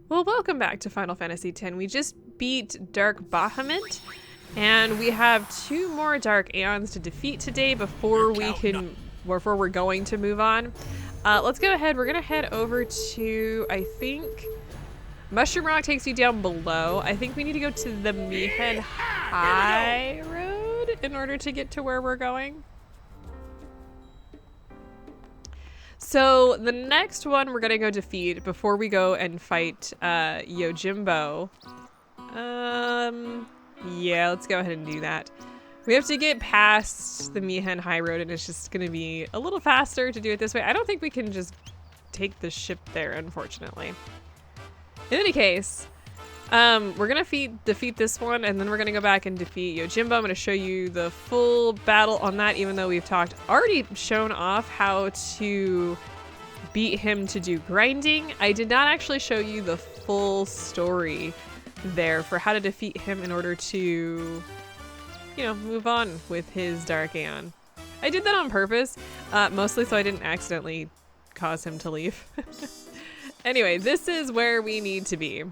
Well, welcome back to Final Fantasy X. We just beat Dark Bahamut, and we have 2 more Dark Aeons to defeat today before we're going to move on. Let's go ahead. We're gonna head over to, I think, Mushroom Rock takes you down below. I think we need to go to the Mihen High Road in order to get to where we're going. So the next one we're gonna go defeat before we go and fight Yojimbo. Yeah, let's go ahead and do that. We have to get past the Mihen High Road, and it's just gonna be a little faster to do it this way. I don't think we can just take the ship there, unfortunately. In any case, we're gonna defeat this one, and then we're gonna go back and defeat Yojimbo. I'm gonna show you the full battle on that, even though we've already shown off how to beat him to do grinding. I did not actually show you the full story there for how to defeat him in order to, you know, move on with his Dark Aeon. I did that on purpose, mostly so I didn't accidentally cause him to leave. Anyway, this is where we need to be.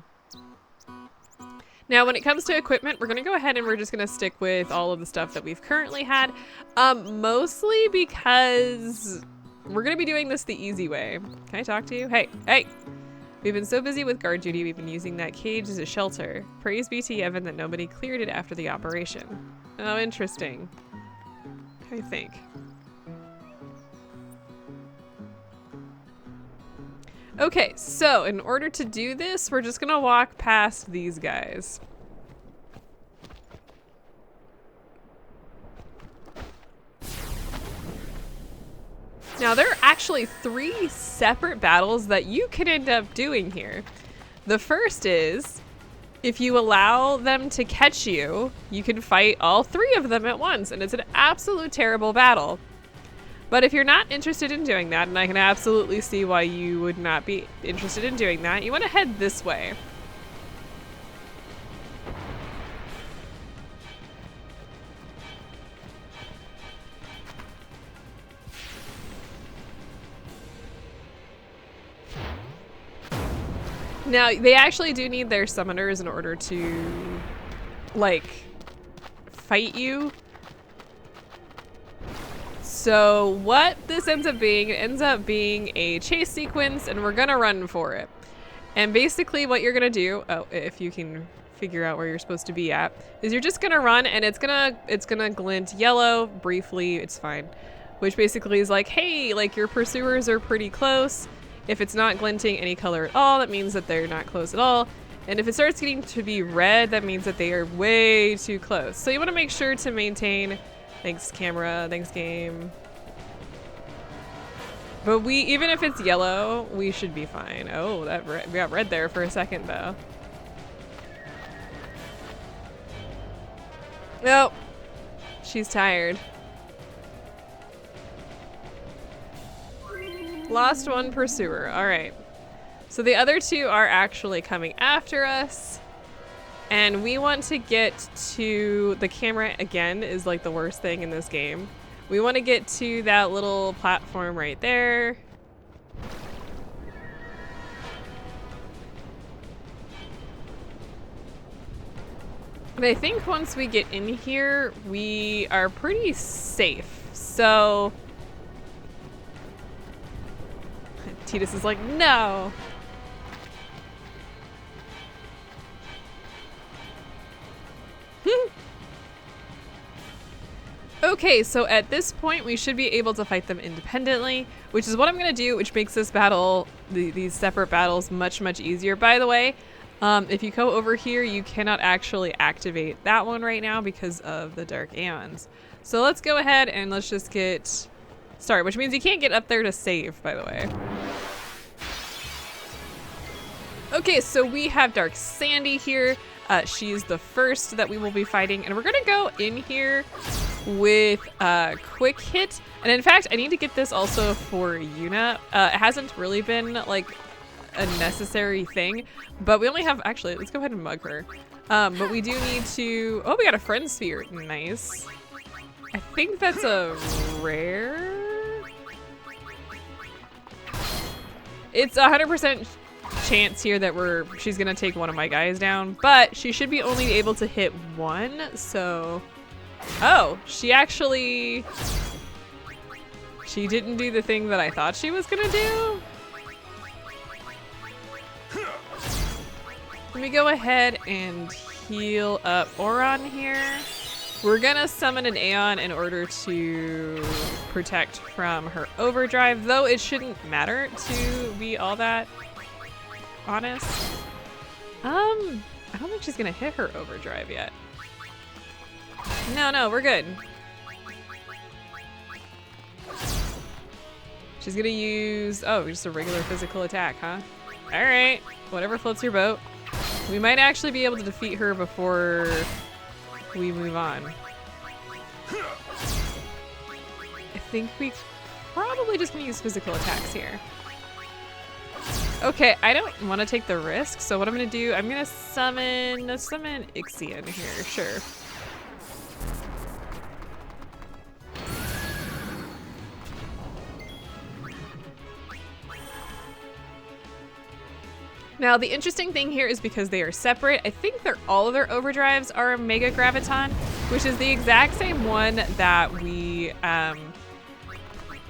Now, when it comes to equipment, we're going to go ahead and we're just going to stick with all of the stuff that we've currently had, mostly because we're going to be doing this the easy way. Can I talk to you? Hey, hey! We've been so busy with guard duty, we've been using that cage as a shelter. Praise be to Yevon that nobody cleared it after the operation. Oh, interesting. I think. Okay, so in order to do this, we're just gonna walk past these guys. Now, there are actually 3 separate battles that you can end up doing here. The first is, if you allow them to catch you, you can fight all 3 of them at once, and it's an absolute terrible battle. But if you're not interested in doing that, and I can absolutely see why you would not be interested in doing that, you want to head this way. Now, they actually do need their summoners in order to, like, fight you. So what this ends up being, it ends up being a chase sequence, and we're gonna run for it. And basically what you're gonna do, oh, if you can figure out where you're supposed to be at, is you're just gonna run, and it's gonna glint yellow briefly, it's fine. Which basically is like, hey, like, your pursuers are pretty close. If it's not glinting any color at all, that means that they're not close at all. And if it starts getting to be red, that means that they are way too close. So you wanna make sure to maintain. Thanks, camera. Thanks, game. But even if it's yellow, we should be fine. Oh, we got red there for a second, though. Nope. She's tired. Lost 1 pursuer. All right. So the other 2 are actually coming after us. And we want to get to the camera, again, is like the worst thing in this game. We want to get to that little platform right there. And I think once we get in here, we are pretty safe. So Tidus is like, no. Okay, so at this point, we should be able to fight them independently, which is what I'm gonna do, which makes this battle, these separate battles, much, much easier. By the way, if you go over here, you cannot actually activate that one right now because of the Dark Aeons. So let's go ahead and let's just get started, which means you can't get up there to save, by the way. Okay, so we have Dark Sandy here. She's the first that we will be fighting, and we're gonna go in here with a quick hit. And in fact, I need to get this also for Yuna. It hasn't really been like a necessary thing, but we only have, actually, let's go ahead and mug her. But we do need to, oh, we got a friend sphere, nice. I think that's a rare. It's 100% chance here that she's gonna take one of my guys down, but she should be only able to hit one, so... Oh, she didn't do the thing that I thought she was gonna do? Let me go ahead and heal up Oron here. We're gonna summon an Aeon in order to protect from her overdrive, though it shouldn't matter to be all that honest. I don't think she's gonna hit her overdrive yet. No, we're good. She's gonna use, oh, just a regular physical attack, huh? All right, whatever floats your boat. We might actually be able to defeat her before we move on. I think we probably just gonna use physical attacks here. Okay, I don't want to take the risk, so what I'm gonna do, I'm gonna summon Ixion here, sure. Now, the interesting thing here is because they are separate, I think all of their overdrives are Mega Graviton, which is the exact same one that we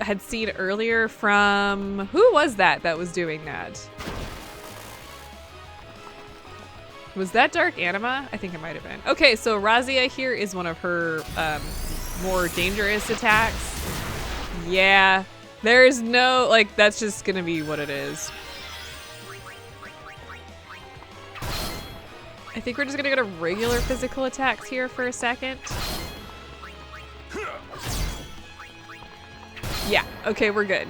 had seen earlier from... Who was that was doing that? Was that Dark Anima? I think it might have been. Okay, so Razia here is one of her more dangerous attacks. Yeah, there's no... Like, that's just gonna be what it is. I think we're just gonna go to regular physical attacks here for a second. Yeah, okay, we're good.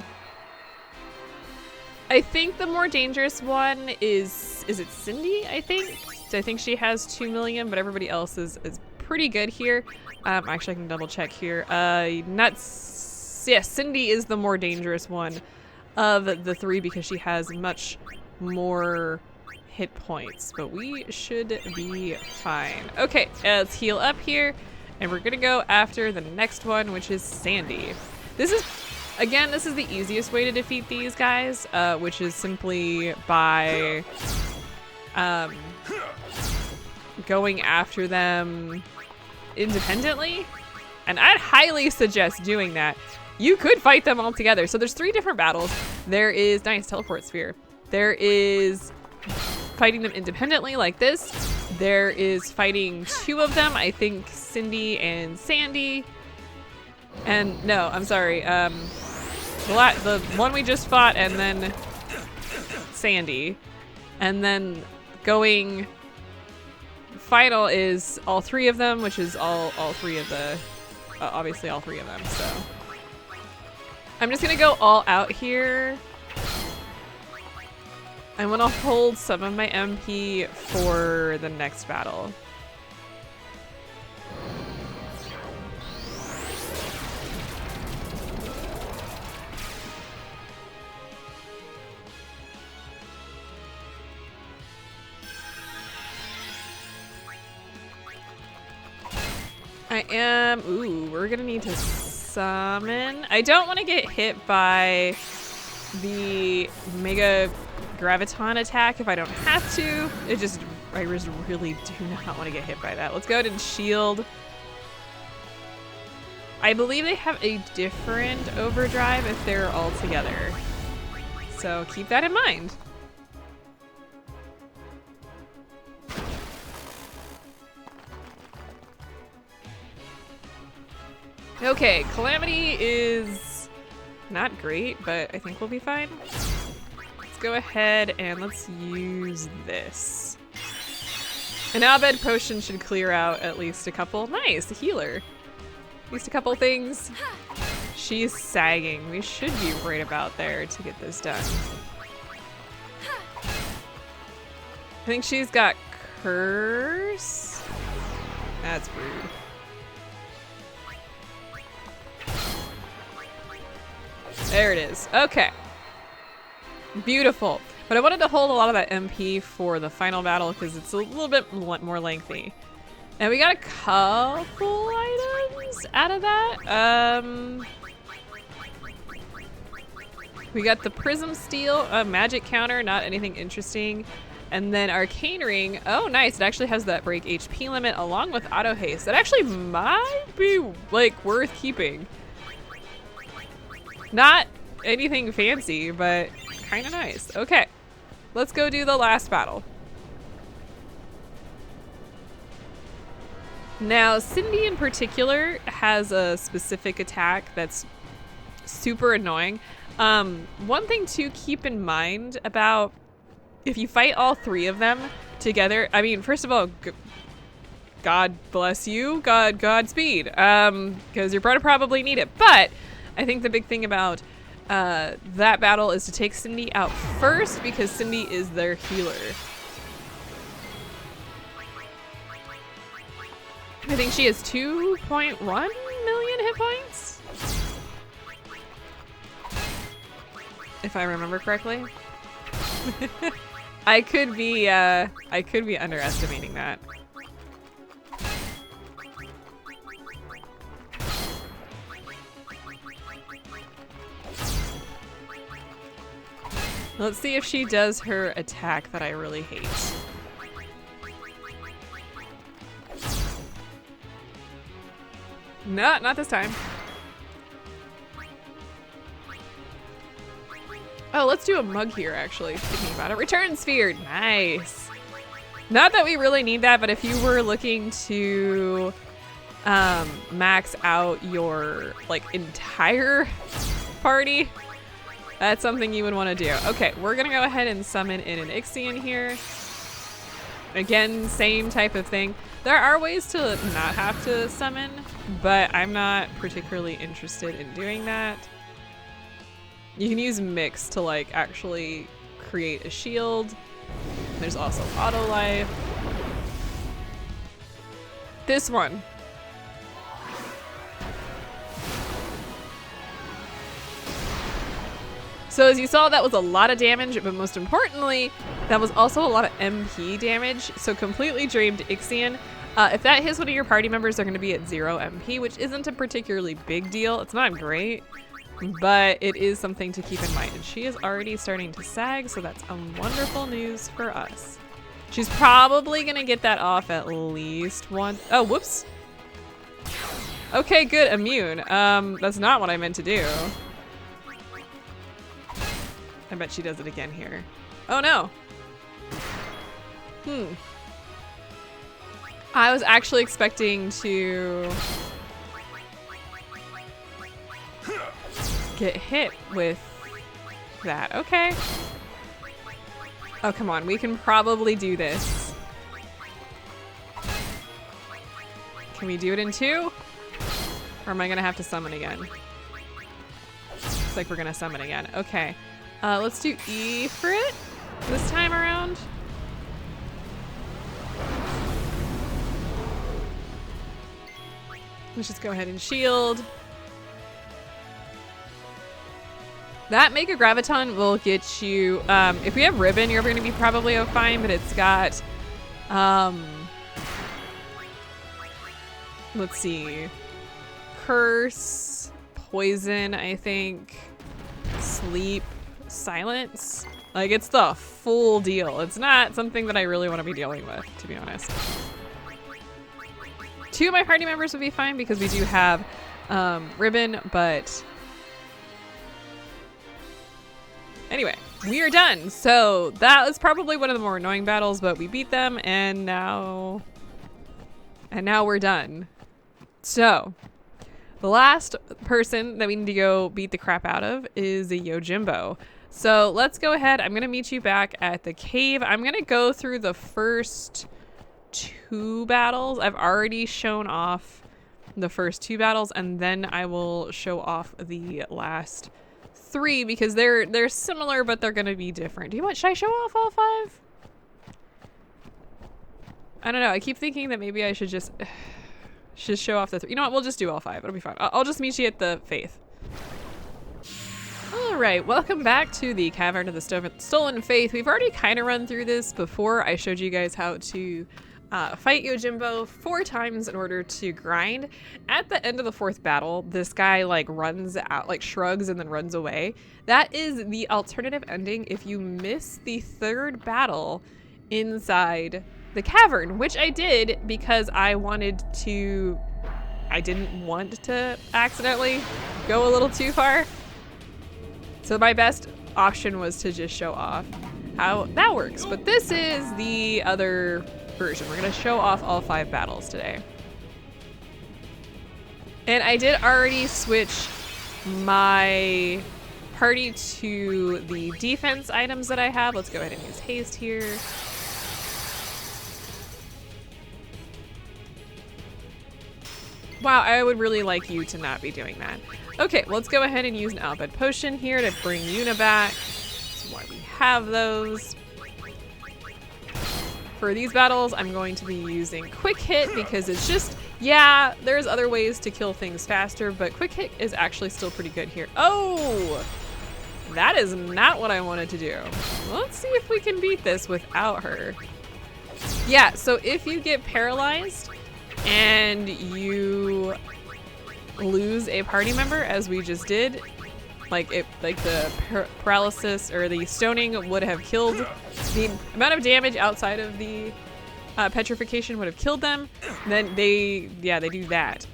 I think the more dangerous one is it Cindy, I think? So I think she has 2 million, but everybody else is pretty good here. Actually, I can double check here. Nuts, yeah, Cindy is the more dangerous one of the three because she has much more hit points, but we should be fine. Okay, let's heal up here, and we're gonna go after the next one, which is Sandy. This is the easiest way to defeat these guys, which is simply by going after them independently, and I'd highly suggest doing that. You could fight them all together. So there's 3 different battles. There is, nice, teleport sphere. There is fighting them independently like this. There is fighting 2 of them, I think Cindy and Sandy. And no, I'm sorry, the one we just fought and then Sandy. And then going final is all 3 of them, which is all 3 of the, obviously all 3 of them, so. I'm just gonna go all out here. I want to hold some of my MP for the next battle. Ooh, we're gonna need to summon. I don't want to get hit by the Mega Graviton attack if I don't have to. I just really do not want to get hit by that. Let's go ahead and shield. I believe they have a different overdrive if they're all together. So keep that in mind. Okay, Calamity is not great, but I think we'll be fine. Let's go ahead and let's use this. An Abed potion should clear out at least a couple. Nice, a healer. At least a couple things. She's sagging. We should be right about there to get this done. I think she's got curse. That's rude. There it is. Okay. Beautiful. But I wanted to hold a lot of that MP for the final battle because it's a little bit more lengthy. And we got a couple items out of that. We got the Prism Steel, a magic counter, not anything interesting. And then Arcane Ring. Oh, nice. It actually has that break HP limit along with auto haste. That actually might be like worth keeping. Not anything fancy, but kind of nice. Okay, let's go do the last battle. Now, Cindy in particular has a specific attack that's super annoying. One thing to keep in mind about if you fight all three of them together, I mean, first of all, God bless you, Godspeed, because you're going to probably need it. But I think the big thing about that battle is to take Cindy out first because Cindy is their healer. I think she has 2.1 million hit points, if I remember correctly. I could be underestimating that. Let's see if she does her attack that I really hate. No, not this time. Oh, let's do a mug here, actually, thinking about it. Return Sphere, nice. Not that we really need that, but if you were looking to max out your, like, entire party, that's something you would want to do. Okay, we're gonna go ahead and summon in an Ixion here. Again, same type of thing. There are ways to not have to summon, but I'm not particularly interested in doing that. You can use Mix to like actually create a shield. There's also auto life. This one. So as you saw, that was a lot of damage, but most importantly, that was also a lot of MP damage. So completely drained Ixion. If that hits one of your party members, they're going to be at 0 MP, which isn't a particularly big deal. It's not great, but it is something to keep in mind. And she is already starting to sag, so that's wonderful news for us. She's probably going to get that off at least once. Oh, whoops. Okay, good. Immune. That's not what I meant to do. I bet she does it again here. Oh no. I was actually expecting to get hit with that. Okay. Oh, come on. We can probably do this. Can we do it in 2? Or am I going to have to summon again? Looks like we're going to summon again. Okay. Let's do E for it this time around. Let's just go ahead and shield. That Mega Graviton will get you, if we have Ribbon, you're going to be probably fine, but it's got, let's see, Curse, Poison, I think, Sleep, Silence. Like, it's the full deal. It's not something that I really want to be dealing with, to be honest. 2 of my party members would be fine because we do have Ribbon, but anyway, we are done. So that was probably one of the more annoying battles, but we beat them, and now we're done. So the last person that we need to go beat the crap out of is a Yojimbo. So let's go ahead. I'm gonna meet you back at the cave. I'm gonna go through the first 2 battles. I've already shown off the first 2 battles, and then I will show off the last 3 because they're similar, but they're gonna be different. Do you want? Should I show off all 5? I don't know. I keep thinking that maybe I should just show off the 3. You know what? We'll just do all 5. It'll be fine. I'll just meet you at the Faith. All right, welcome back to the Cavern of the Stolen Faith. We've already kind of run through this before. I showed you guys how to fight Yojimbo 4 times in order to grind. At the end of the 4th battle, this guy like runs out, like shrugs and then runs away. That is the alternative ending if you miss the 3rd battle inside the cavern, which I did because I didn't want to accidentally go a little too far. So my best option was to just show off how that works. But this is the other version. We're gonna show off all 5 battles today. And I did already switch my party to the defense items that I have. Let's go ahead and use haste here. Wow, I would really like you to not be doing that. Okay, let's go ahead and use an Albed Potion here to bring Yuna back. That's why we have those. For these battles, I'm going to be using Quick Hit because it's just, yeah, there's other ways to kill things faster, but Quick Hit is actually still pretty good here. Oh, that is not what I wanted to do. Let's see if we can beat this without her. Yeah, so if you get paralyzed and you lose a party member, as we just did, like the paralysis or the stoning would have killed, the amount of damage outside of the petrification would have killed them, then they do that,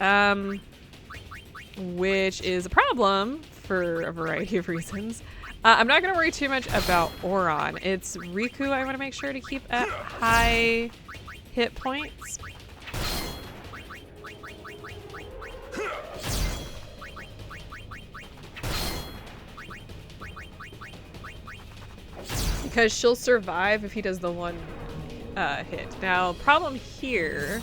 which is a problem for a variety of reasons. I'm not gonna worry too much about Oron. It's Riku I want to make sure to keep at high hit points. Because she'll survive if he does the 1 hit. Now, problem here.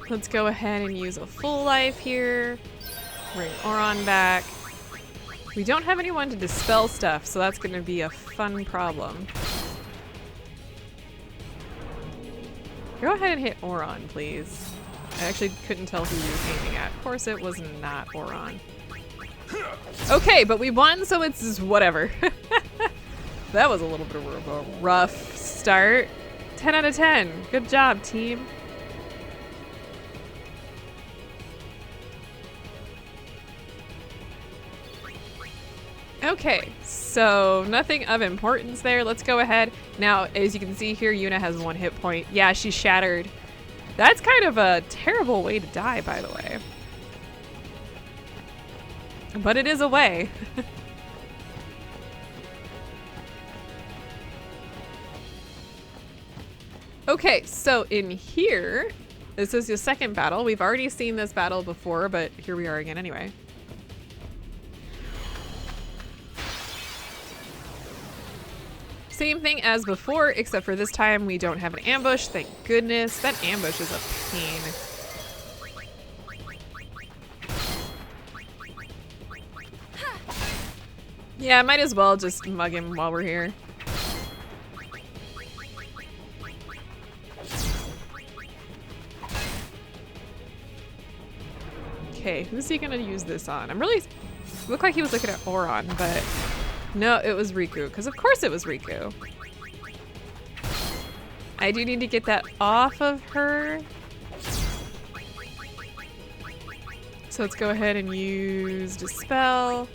Let's go ahead and use a full life here. Bring Oron back. We don't have anyone to dispel stuff, so that's going to be a fun problem. Go ahead and hit Oron, please. I actually couldn't tell who he was aiming at. Of course, it was not Oron. Okay, but we won, so it's just whatever. That was a little bit of a rough start. 10 out of 10. Good job, team. Okay, so nothing of importance there. Let's go ahead. Now, as you can see here, Yuna has 1 hit point. Yeah, she's shattered. That's kind of a terrible way to die, by the way. But it is a way. Okay, so in here, this is the 2nd battle. We've already seen this battle before, but here we are again anyway. Same thing as before, except for this time we don't have an ambush. Thank goodness. That ambush is a pain. Yeah, might as well just mug him while we're here. Okay, who's he gonna use this on? Looked like he was looking at Oron, but no, it was Riku, because of course it was Riku. I do need to get that off of her. So let's go ahead and use Dispel.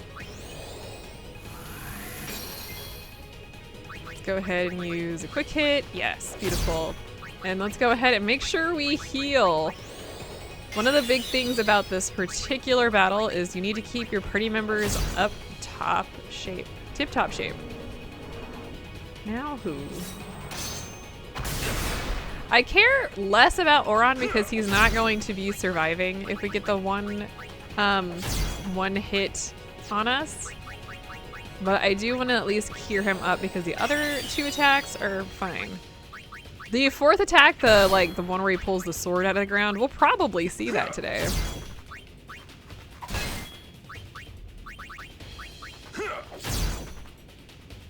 Go ahead and use a quick hit. Yes, beautiful. And let's go ahead and make sure we heal. One of the big things about this particular battle is you need to keep your party members up top shape, tip-top shape. Now who? I care less about Oron because he's not going to be surviving if we get the one hit on us. But I do want to at least clear him up because the other 2 attacks are fine. The 4th attack, the one where he pulls the sword out of the ground, we'll probably see that today.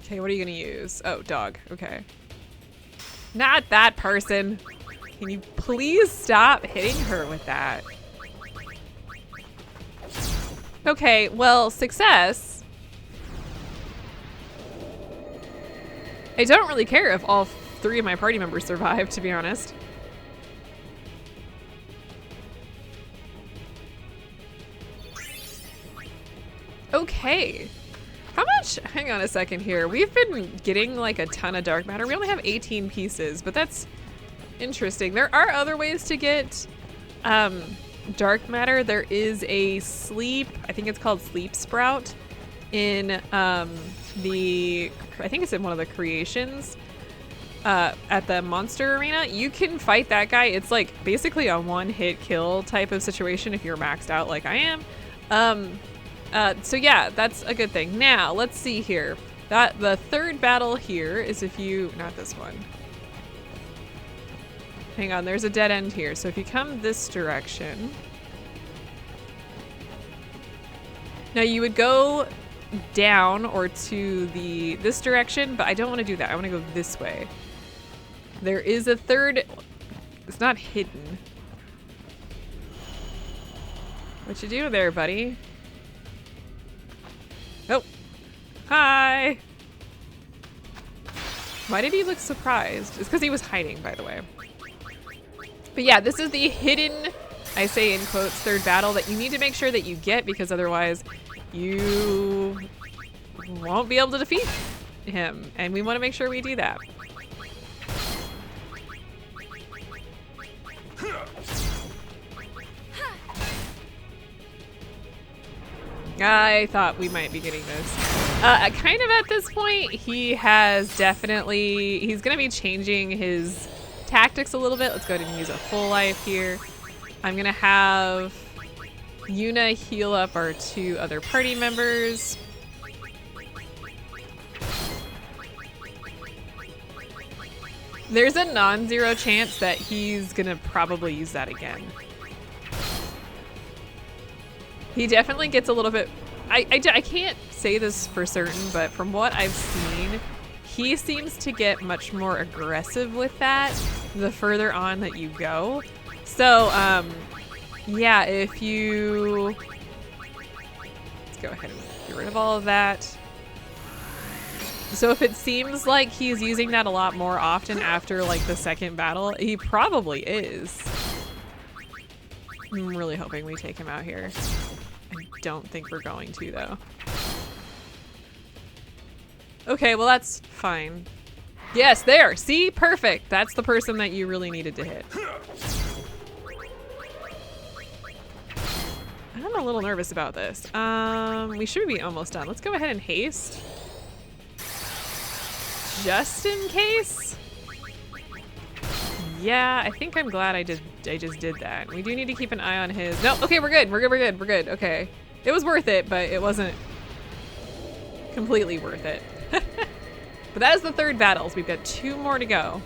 Okay, what are you gonna use? Oh, dog. Okay. Not that person. Can you please stop hitting her with that? Okay, well, success. I don't really care if all 3 of my party members survived, to be honest. Okay. How much? Hang on a second here. We've been getting like a ton of dark matter. We only have 18 pieces, but that's interesting. There are other ways to get dark matter. There is a sleep, I think it's called sleep sprout in I think it's in one of the creations at the monster arena. You can fight that guy. It's like basically a one-hit kill type of situation if you're maxed out like I am. So yeah, that's a good thing. Now, let's see here. The third battle here is if you, not this one. Hang on, there's a dead end here. So if you come this direction. Now you would go down or to this direction, but I don't want to do that. I want to go this way. There is a third, it's not hidden. What you doing there, buddy? Oh, hi. Why did he look surprised? It's because he was hiding, by the way. But yeah, this is the hidden, I say in quotes, third battle that you need to make sure that you get, because otherwise you won't be able to defeat him. And we want to make sure we do that. I thought we might be getting this. Kind of at this point, he has definitely, he's going to be changing his tactics a little bit. Let's go ahead and use a full life here. I'm going to have Yuna heal up our 2 other party members. There's a non-zero chance that he's going to probably use that again. He definitely gets a little bit, I can't say this for certain, but from what I've seen, he seems to get much more aggressive with that the further on that you go. So, yeah, if you, let's go ahead and get rid of all of that. So if it seems like he's using that a lot more often after like the second battle, he probably is. I'm really hoping we take him out here. I don't think we're going to, though. Okay, well that's fine. Yes, there! See? Perfect! That's the person that you really needed to hit. I'm a little nervous about this. We should be almost done. Let's go ahead and haste. Just in case? Yeah, I think I'm glad I just did that. We do need to keep an eye on his... No, okay, we're good. We're good, we're good, we're good. Okay. It was worth it, but it wasn't completely worth it. But that is the third battle, so we've got 2 more to go.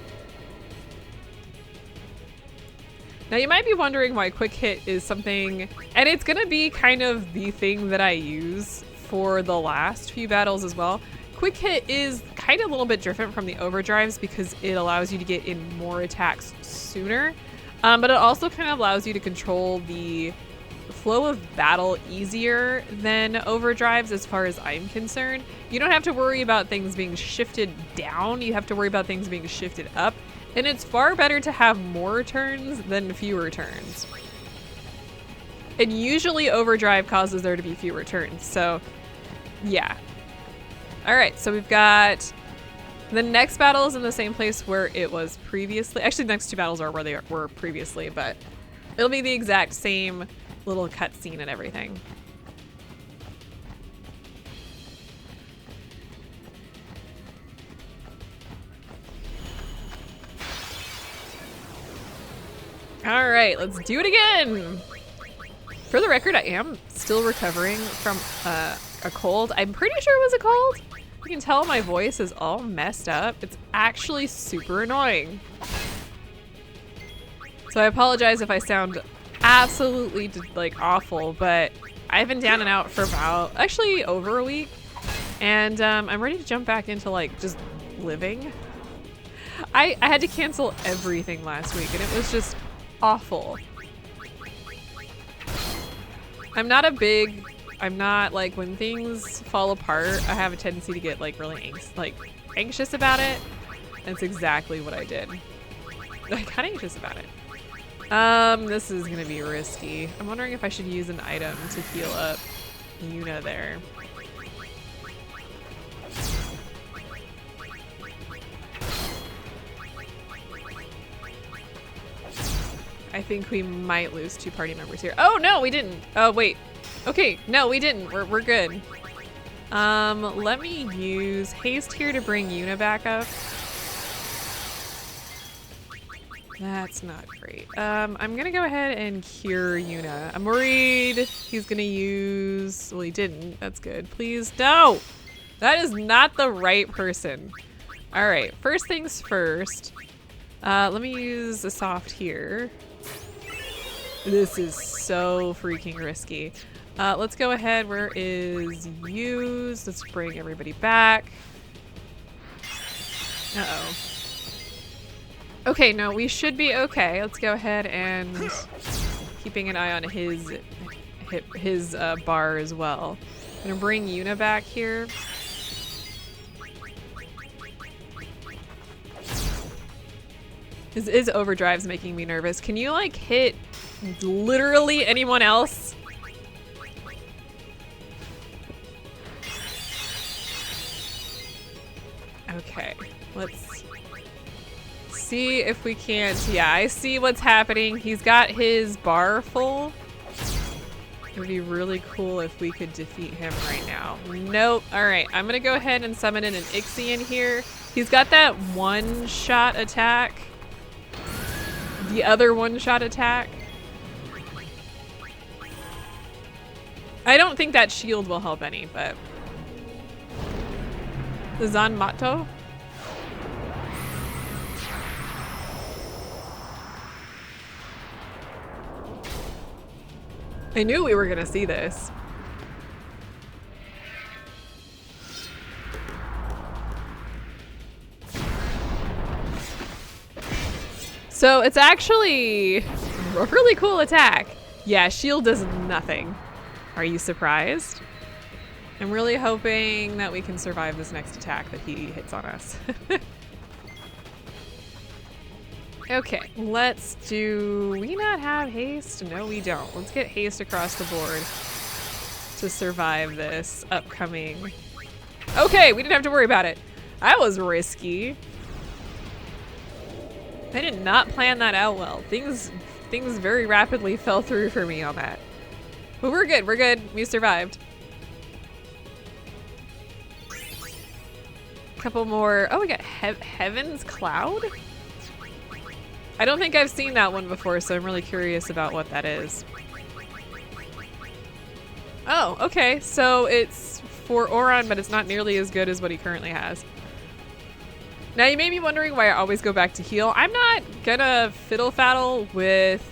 Now you might be wondering why quick hit is something, and it's gonna be kind of the thing that I use for the last few battles as well. Quick hit is kind of a little bit different from the overdrives because it allows you to get in more attacks sooner, but it also kind of allows you to control the flow of battle easier than overdrives as far as I'm concerned. You don't have to worry about things being shifted down, you have to worry about things being shifted up, and it's far better to have more turns than fewer turns. And usually overdrive causes there to be fewer turns, so yeah. Alright, so we've got the next battle is in the same place where it was previously. Actually, the next 2 battles are where they were previously, but it'll be the exact same little cutscene and everything. Alright, let's do it again! For the record, I am still recovering from a cold. I'm pretty sure it was a cold. You can tell my voice is all messed up. It's actually super annoying. So I apologize if I sound absolutely like awful, but I've been down and out for about, actually over a week. And I'm ready to jump back into like just living. I had to cancel everything last week and it was just awful. I'm not like, when things fall apart, I have a tendency to get like really anxious about it. That's exactly what I did. I'm kind of anxious about it. This is gonna be risky. I'm wondering if I should use an item to heal up Yuna there. I think we might lose 2 party members here. Oh no, we didn't. Oh wait. Okay, no, we didn't. We're good. Let me use haste here to bring Yuna back up. That's not great. I'm gonna go ahead and cure Yuna. I'm worried he's gonna use, well, he didn't. That's good. Please, no! That is not the right person. All right, first things first. Let me use a soft here. This is so freaking risky. Let's go ahead. Where is use? Let's bring everybody back. Uh-oh. Okay, no, we should be okay. Let's go ahead and keeping an eye on his bar as well. I'm gonna bring Yuna back here. His overdrive's making me nervous. Can you like hit literally anyone else? Okay, let's see if we can't. Yeah, I see what's happening. He's got his bar full. It would be really cool if we could defeat him right now. Nope. All right, I'm gonna go ahead and summon in an Ixion here. He's got that one-shot attack. The other one-shot attack. I don't think that shield will help any, but the Zanmato. I knew we were gonna see this. So it's actually a really cool attack. Yeah, shield does nothing. Are you surprised? I'm really hoping that we can survive this next attack that he hits on us. Okay, let's do we not have haste? No, we don't. Let's get haste across the board to survive this upcoming. Okay, we didn't have to worry about it. That was risky. I did not plan that out well. Things very rapidly fell through for me on that. But we're good, we're good. We survived. A couple more. Oh, we got Heaven's Cloud? I don't think I've seen that one before, so I'm really curious about what that is. Oh, okay. So it's for Oron, but it's not nearly as good as what he currently has. Now you may be wondering why I always go back to heal. I'm not gonna fiddle-faddle with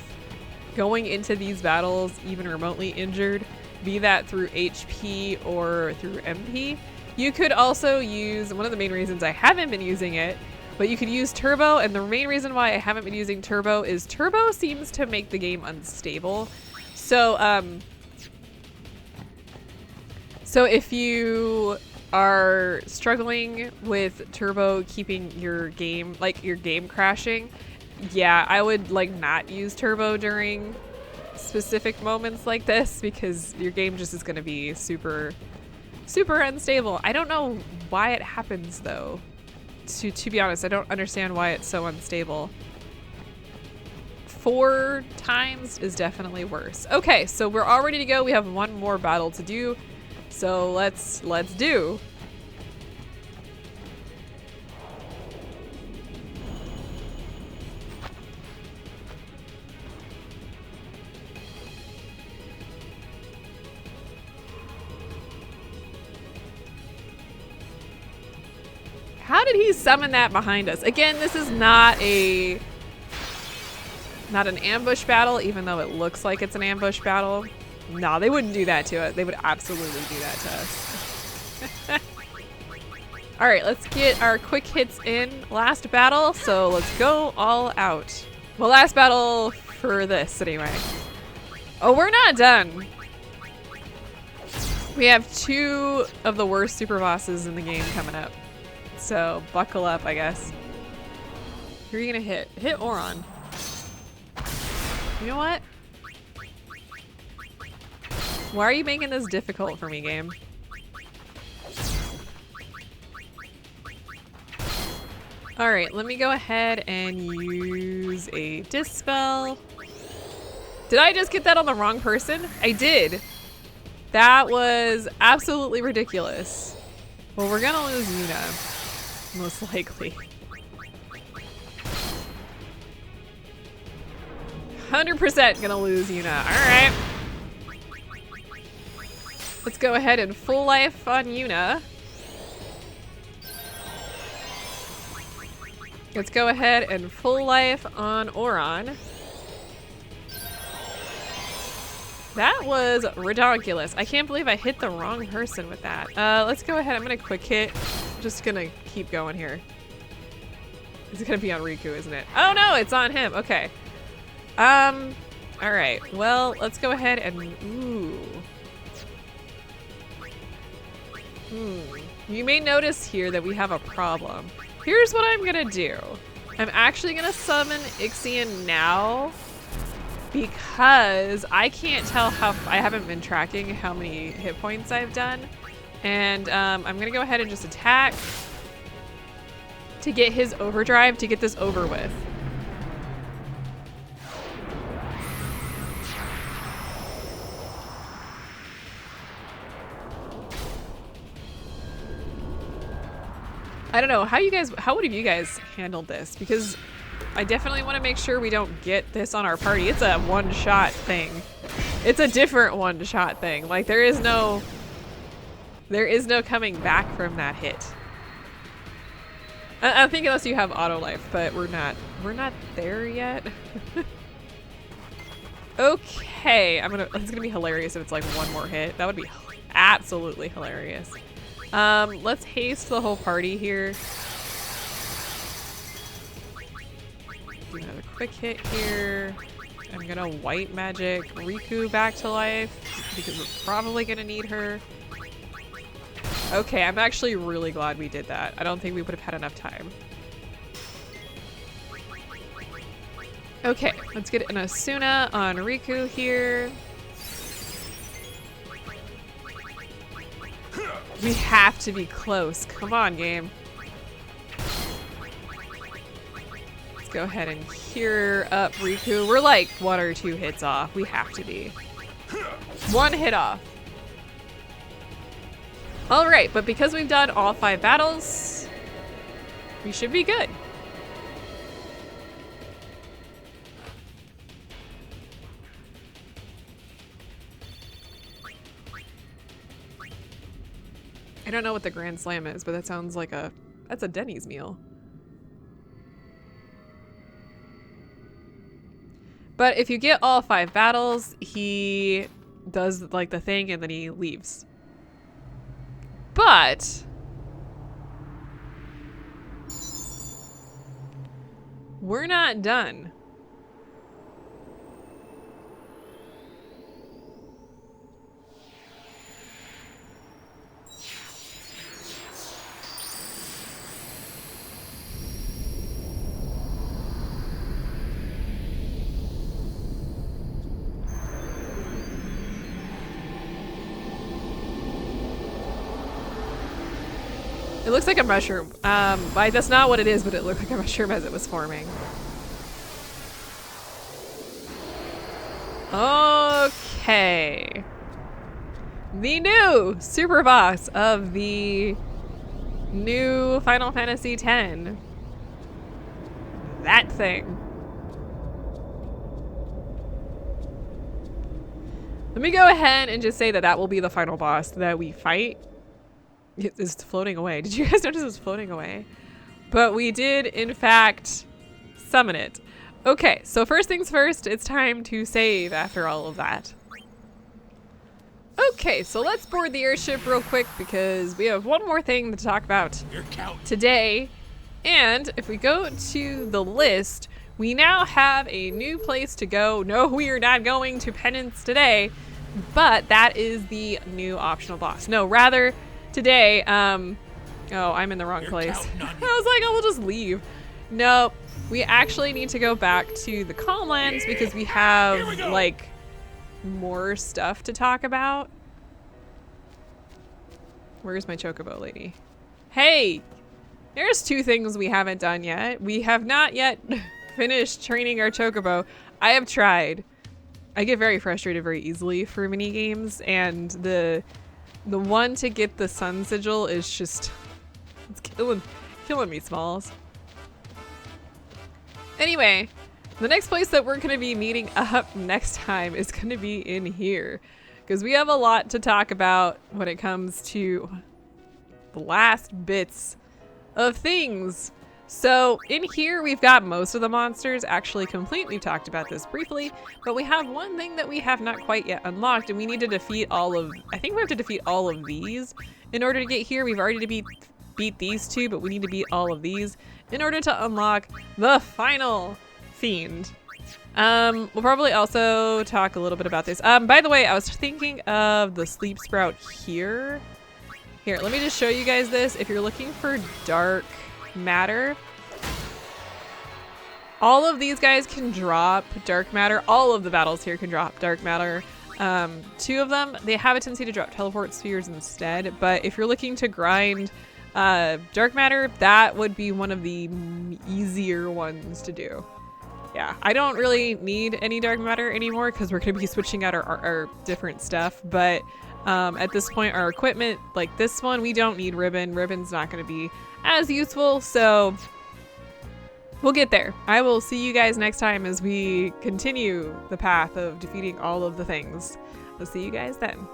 going into these battles even remotely injured, be that through HP or through MP. You could also use, one of the main reasons I haven't been using it, but you could use Turbo, and the main reason why I haven't been using Turbo is Turbo seems to make the game unstable. So, so if you are struggling with Turbo keeping your game, like your game crashing, yeah, I would like not use Turbo during specific moments like this because your game just is going to be super unstable. I don't know why it happens though. To be honest, I don't understand why it's so unstable. 4 times is definitely worse. Okay, so we're all ready to go. We have one more battle to do. So let's do. How did he summon that behind us? Again, this is not an ambush battle, even though it looks like it's an ambush battle. No, they wouldn't do that to us. They would absolutely do that to us. All right, let's get our quick hits in. Last battle, so let's go all out. Well, last battle for this anyway. Oh, we're not done. We have 2 of the worst super bosses in the game coming up. So buckle up, I guess. Who are you gonna hit? Hit Oron. You know what? Why are you making this difficult for me, game? Alright, let me go ahead and use a Dispel. Did I just get that on the wrong person? I did. That was absolutely ridiculous. Well, we're gonna lose Yuna, most likely. 100% gonna lose Yuna. Alright. Let's go ahead and full life on Yuna. Let's go ahead and full life on Oron. That was ridiculous. I can't believe I hit the wrong person with that. Let's go ahead. I'm gonna quick hit. Just gonna keep going here. It's gonna be on Riku, isn't it? Oh no, it's on him. Okay. All right. Well, let's go ahead and You may notice here that we have a problem. Here's what I'm gonna do. I'm actually gonna summon Ixion now because I can't tell I haven't been tracking how many hit points I've done. And I'm gonna go ahead and just attack to get his overdrive to get this over with. I don't know, how would have you guys handled this? Because I definitely want to make sure we don't get this on our party. It's a one-shot thing. It's a different one-shot thing. Like there is no coming back from that hit. I think unless you have auto life, but we're not there yet. Okay, it's gonna be hilarious if it's like one more hit. That would be absolutely hilarious. Let's haste the whole party here. Do another quick hit here. I'm gonna white magic Riku back to life because we're probably gonna need her. Okay, I'm actually really glad we did that. I don't think we would have had enough time. Okay, let's get an Asuna on Riku here. We have to be close. Come on, game. Let's go ahead and cure up Riku. We're like 1 or 2 hits off. We have to be. 1 hit off. All right, but because we've done all 5 battles, we should be good. I don't know what the Grand Slam is, but that sounds like that's a Denny's meal. But if you get all 5 battles, he does like the thing and then he leaves. But we're not done. It looks like a mushroom. That's not what it is, but it looked like a mushroom as it was forming. Okay. The new super boss of the new Final Fantasy X. That thing. Let me go ahead and just say that will be the final boss that we fight. It's floating away. Did you guys notice it was floating away? But we did, in fact, summon it. Okay, so first things first, it's time to save after all of that. Okay, so let's board the airship real quick because we have one more thing to talk about today. And if we go to the list, we now have a new place to go. No, we are not going to Penance today, but that is the new optional boss. No, rather, today, oh, I'm in the wrong place. I was like, oh, we'll just leave. Nope. We actually need to go back to the Calmlands because we have, like, more stuff to talk about. Where's my chocobo lady? Hey! There's 2 things we haven't done yet. We have not yet finished training our chocobo. I have tried. I get very frustrated very easily for mini games, and the one to get the sun sigil is just, it's killing me, Smalls. Anyway, the next place that we're gonna be meeting up next time is gonna be in here, because we have a lot to talk about when it comes to the last bits of things. So in here, we've got most of the monsters actually complete. We've talked about this briefly, but we have one thing that we have not quite yet unlocked, and we need to defeat all of, I think we have to defeat all of these in order to get here. We've already beat these 2, but we need to beat all of these in order to unlock the final fiend. We'll probably also talk a little bit about this. By the way, I was thinking of the sleep sprout here. Here, let me just show you guys this. If you're looking for dark matter, all of these guys can drop dark matter. All of the battles here can drop dark matter. 2 of them, they have a tendency to drop teleport spheres instead, but if you're looking to grind dark matter, that would be one of the easier ones to do. Yeah, I don't really need any dark matter anymore because we're going to be switching out our different stuff, but at this point, our equipment, like this one, we don't need ribbon. Ribbon's not going to be as useful, so we'll get there. I will see you guys next time as we continue the path of defeating all of the things. I'll see you guys then.